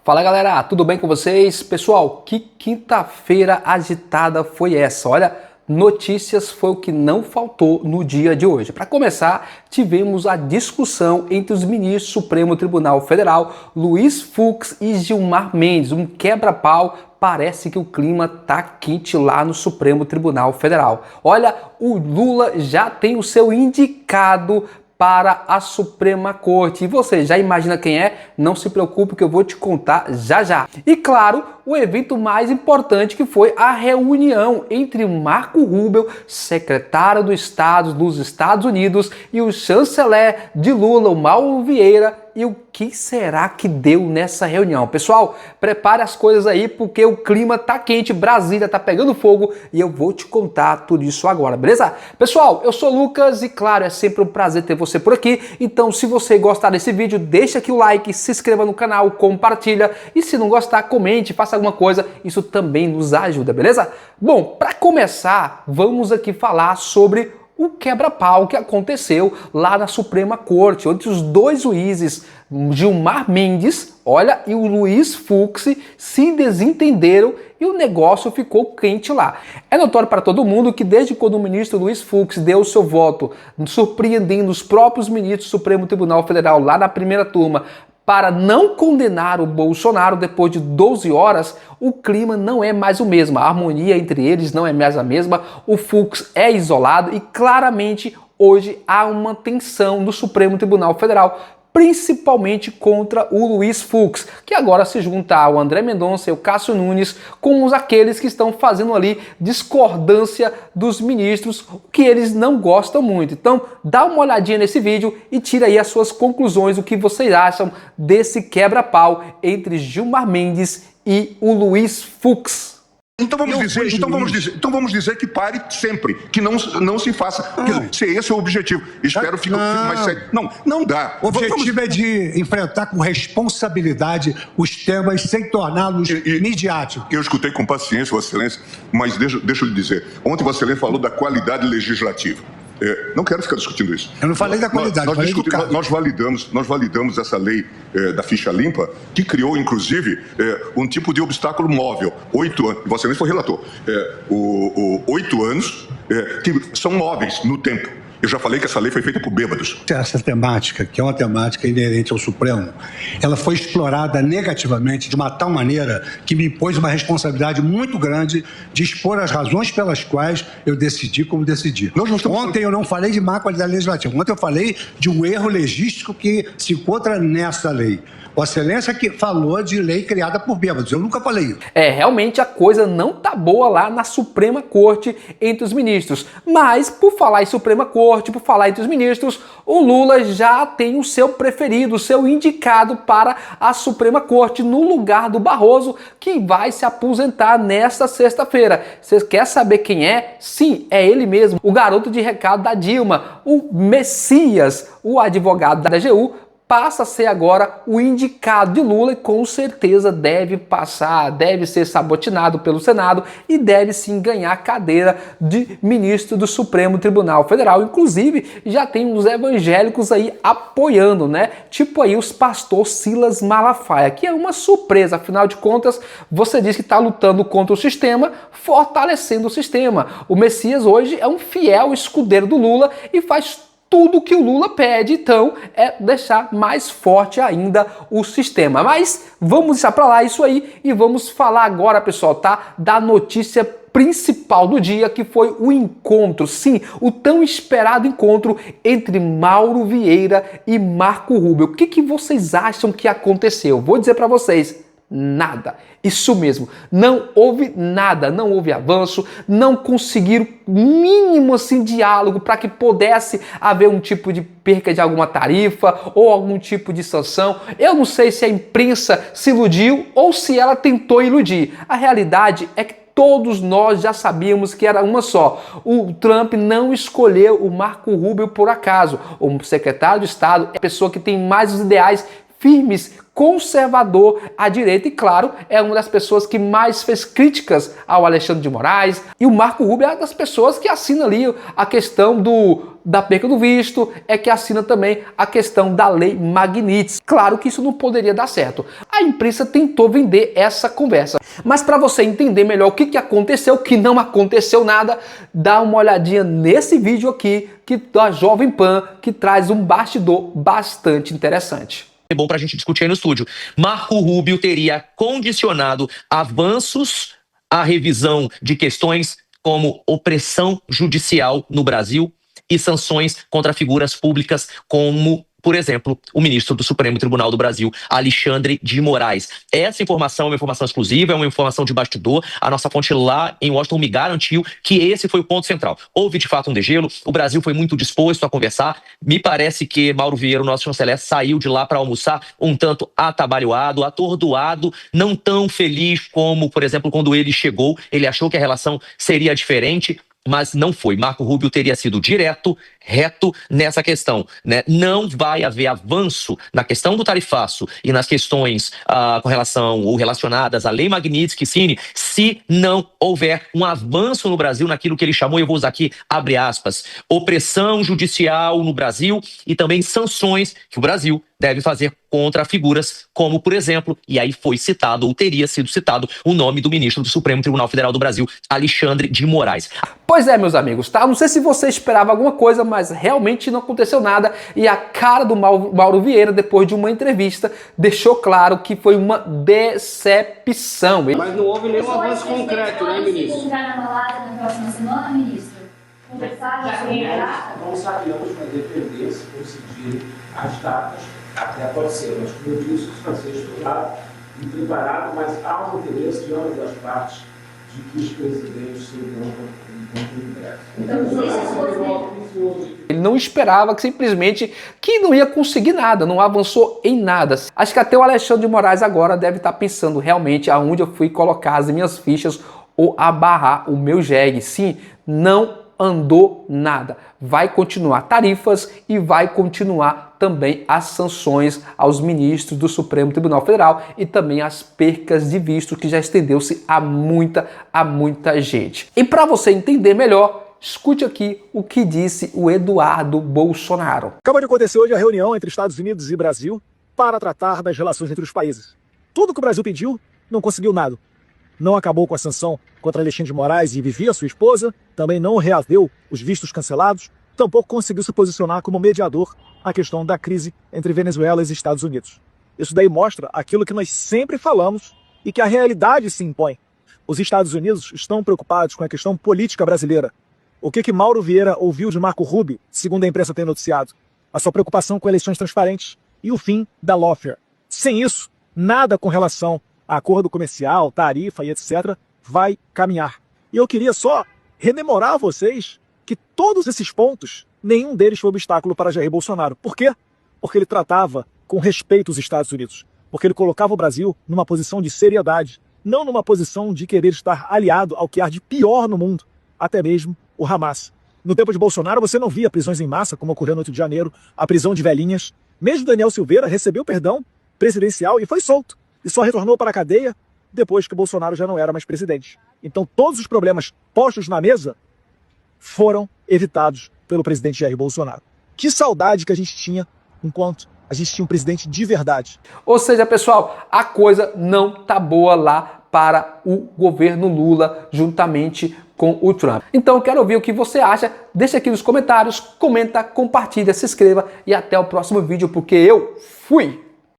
Fala galera, tudo bem com vocês? Pessoal, que quinta-feira agitada foi essa? Olha, notícias foi o que não faltou no dia de hoje. Para começar, tivemos a discussão entre os ministros do Supremo Tribunal Federal, Luiz Fux e Gilmar Mendes, um quebra-pau. Parece que o clima tá quente lá no Supremo Tribunal Federal. Olha, o Lula já tem o seu indicado para a Suprema Corte. E você já imagina quem é? Não se preocupe que eu vou te contar já já. E claro, o evento mais importante que foi a reunião entre Marco Rubio, secretário do Estado dos Estados Unidos, e o chanceler de Lula, o Mauro Vieira. E o que será que deu nessa reunião? Pessoal, prepare as coisas aí porque o clima tá quente, Brasília tá pegando fogo e eu vou te contar tudo isso agora, beleza? Pessoal, eu sou o Lucas e claro, é sempre um prazer ter você por aqui. Então, se você gostar desse vídeo, deixa aqui o like, se inscreva no canal, compartilha e se não gostar, comente, faça alguma coisa, isso também nos ajuda, beleza? Bom, para começar, vamos aqui falar sobre o quebra-pau que aconteceu lá na Suprema Corte, onde os dois juízes, Gilmar Mendes, olha, e o Luiz Fux, se desentenderam e o negócio ficou quente lá. É notório para todo mundo que desde quando o ministro Luiz Fux deu o seu voto, surpreendendo os próprios ministros do Supremo Tribunal Federal lá na primeira turma, para não condenar o Bolsonaro depois de 12 horas, o clima não é mais o mesmo, a harmonia entre eles não é mais a mesma, o Fux é isolado e claramente hoje há uma tensão no Supremo Tribunal Federal, principalmente contra o Luiz Fux, que agora se junta ao André Mendonça e o Cássio Nunes com aqueles que estão fazendo ali discordância dos ministros, que eles não gostam muito. Então, dá uma olhadinha nesse vídeo e tira aí as suas conclusões, o que vocês acham desse quebra-pau entre Gilmar Mendes e o Luiz Fux. Então vamos dizer que pare sempre, que não se faça. Se esse é o objetivo, espero que fique mais sério. Não dá. O objetivo é de enfrentar com responsabilidade os temas sem torná-los midiáticos. Eu escutei com paciência, Vossa Excelência, mas deixa eu lhe dizer. Ontem Vossa Excelência falou da qualidade legislativa. Não quero ficar discutindo isso. Eu não falei da qualidade, nós validamos essa lei da ficha limpa, que criou, inclusive, um tipo de obstáculo móvel. 8 anos, Vossa Excelência foi relator. 8 anos que são móveis no tempo. Eu já falei que essa lei foi feita por bêbados. Essa temática, que é uma temática inerente ao Supremo, ela foi explorada negativamente de uma tal maneira que me impôs uma responsabilidade muito grande de expor as razões pelas quais eu decidi como decidi. Ontem eu não falei de má qualidade legislativa. Ontem eu falei de um erro legístico que se encontra nessa lei. Vossa Excelência que falou de lei criada por bêbados. Eu nunca falei isso. Realmente a coisa não tá boa lá na Suprema Corte entre os ministros. Mas, por falar em Suprema Corte, por falar entre os ministros, o Lula já tem o seu preferido, o seu indicado para a Suprema Corte, no lugar do Barroso, que vai se aposentar nesta sexta-feira. Você quer saber quem é? Sim, é ele mesmo, o garoto de recado da Dilma, o Messias, o advogado da AGU, passa a ser agora o indicado de Lula e com certeza deve passar, deve ser sabotinado pelo Senado e deve sim ganhar a cadeira de ministro do Supremo Tribunal Federal. Inclusive, já tem uns evangélicos aí apoiando, né? Tipo aí os pastor Silas Malafaia, que é uma surpresa, afinal de contas, você diz que está lutando contra o sistema, fortalecendo o sistema. O Messias hoje é um fiel escudeiro do Lula e faz tudo que o Lula pede, então, é deixar mais forte ainda o sistema. Mas vamos deixar para lá isso aí e vamos falar agora, pessoal, tá? Da notícia principal do dia, que foi o encontro, sim, o tão esperado encontro entre Mauro Vieira e Marco Rubio. O que vocês acham que aconteceu? Vou dizer para vocês. Nada. Isso mesmo. Não houve nada, não houve avanço, não conseguiram mínimo assim diálogo para que pudesse haver um tipo de perca de alguma tarifa ou algum tipo de sanção. Eu não sei se a imprensa se iludiu ou se ela tentou iludir. A realidade é que todos nós já sabíamos que era uma só. O Trump não escolheu o Marco Rubio por acaso. O secretário de Estado é a pessoa que tem mais os ideais firmes, conservador à direita e, claro, é uma das pessoas que mais fez críticas ao Alexandre de Moraes. E o Marco Rubio é uma das pessoas que assina ali a questão do da perca do visto, é que assina também a questão da lei Magnitsky. Claro que isso não poderia dar certo. A imprensa tentou vender essa conversa. Mas para você entender melhor o que aconteceu, que não aconteceu nada, dá uma olhadinha nesse vídeo aqui da Jovem Pan, que traz um bastidor bastante interessante. É bom para a gente discutir aí no estúdio. Marco Rubio teria condicionado avanços à revisão de questões como opressão judicial no Brasil e sanções contra figuras públicas como, por exemplo, o ministro do Supremo Tribunal do Brasil, Alexandre de Moraes. Essa informação é uma informação exclusiva, é uma informação de bastidor. A nossa fonte lá em Washington me garantiu que esse foi o ponto central. Houve, de fato, um degelo. O Brasil foi muito disposto a conversar. Me parece que Mauro Vieira, o nosso chanceler, saiu de lá para almoçar um tanto atabalhoado, atordoado, não tão feliz como, por exemplo, quando ele chegou. Ele achou que a relação seria diferente, mas não foi. Marco Rubio teria sido direto, reto nessa questão, né? Não vai haver avanço na questão do tarifaço e nas questões com relação ou relacionadas à lei Magnitsky, se não houver um avanço no Brasil naquilo que ele chamou, eu vou usar aqui, abre aspas, opressão judicial no Brasil e também sanções que o Brasil deve fazer contra figuras como, por exemplo, e aí foi citado, ou teria sido citado, o nome do ministro do Supremo Tribunal Federal do Brasil, Alexandre de Moraes. Pois é, meus amigos, tá? Não sei se você esperava alguma coisa, mas realmente não aconteceu nada. E a cara do Mauro Vieira, depois de uma entrevista, deixou claro que foi uma decepção. Mas não houve nenhum avanço concreto, né, ministro? Na próxima semana, ministro? Conversar, já liberar? Não sabemos, vai depender se coincidirem as datas, até pode ser, mas como eu disse, isso vai ser estudado e preparado, mas há um interesse de ambas as partes de que os presidentes se encontrem em breve. Ele não esperava que simplesmente que não ia conseguir nada, não avançou em nada. Acho que até o Alexandre de Moraes agora deve estar pensando realmente aonde eu fui colocar as minhas fichas ou abarrar o meu jegue. Sim, não andou nada. Vai continuar tarifas e vai continuar também as sanções aos ministros do Supremo Tribunal Federal e também as percas de visto que já estendeu-se a muita gente. E para você entender melhor, escute aqui o que disse o Eduardo Bolsonaro. Acaba de acontecer hoje a reunião entre Estados Unidos e Brasil para tratar das relações entre os países. Tudo que o Brasil pediu, não conseguiu nada. Não acabou com a sanção contra Alexandre de Moraes e Vivi, sua esposa, também não reaveu os vistos cancelados, tampouco conseguiu se posicionar como mediador à questão da crise entre Venezuela e Estados Unidos. Isso daí mostra aquilo que nós sempre falamos e que a realidade se impõe. Os Estados Unidos estão preocupados com a questão política brasileira. O que Mauro Vieira ouviu de Marco Rubio, segundo a imprensa tem noticiado? A sua preocupação com eleições transparentes e o fim da lawfare. Sem isso, nada com relação a acordo comercial, tarifa e etc. vai caminhar. E eu queria só rememorar a vocês que todos esses pontos, nenhum deles foi obstáculo para Jair Bolsonaro. Por quê? Porque ele tratava com respeito os Estados Unidos. Porque ele colocava o Brasil numa posição de seriedade, não numa posição de querer estar aliado ao que há de pior no mundo, até mesmo o Hamas. No tempo de Bolsonaro, você não via prisões em massa, como ocorreu no 8 de janeiro, a prisão de velhinhas. Mesmo Daniel Silveira recebeu perdão presidencial e foi solto. E só retornou para a cadeia depois que Bolsonaro já não era mais presidente. Então todos os problemas postos na mesa foram evitados pelo presidente Jair Bolsonaro. Que saudade que a gente tinha enquanto a gente tinha um presidente de verdade. Ou seja, pessoal, a coisa não tá boa lá para o governo Lula juntamente com o Trump. Então eu quero ouvir o que você acha. Deixa aqui nos comentários, comenta, compartilha, se inscreva e até o próximo vídeo, porque eu fui!